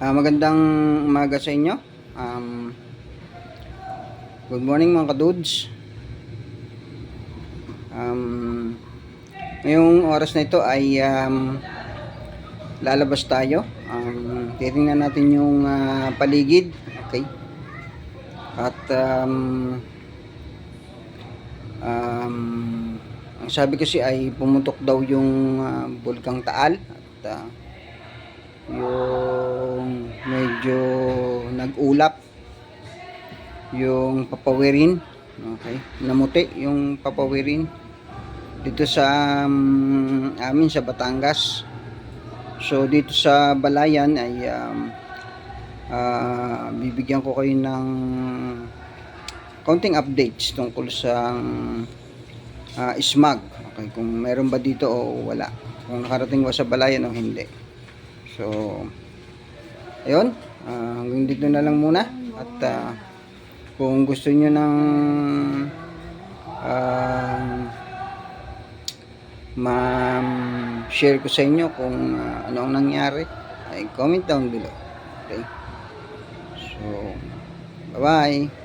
Magandang umaga sa inyo. Good morning mga kadudes. Ngayong oras na ito ay lalabas tayo. Titingnan natin yung paligid. Okay. At ang sabi kasi ay pumutok daw yung Bulkang Taal at yung medyo nag-ulap yung papawirin. Okay, namuti yung papawirin dito sa amin sa Batangas. So dito sa Balayan ay bibigyan ko kayo ng konting updates tungkol sa smog. Okay, kung meron ba dito o wala, kung nakarating ba sa Balayan o hindi. So ayun, hanggang dito na lang muna. At kung gusto nyo ng ma-share ko sa inyo kung ano ang nangyari, ay comment down below. Okay, so bye bye.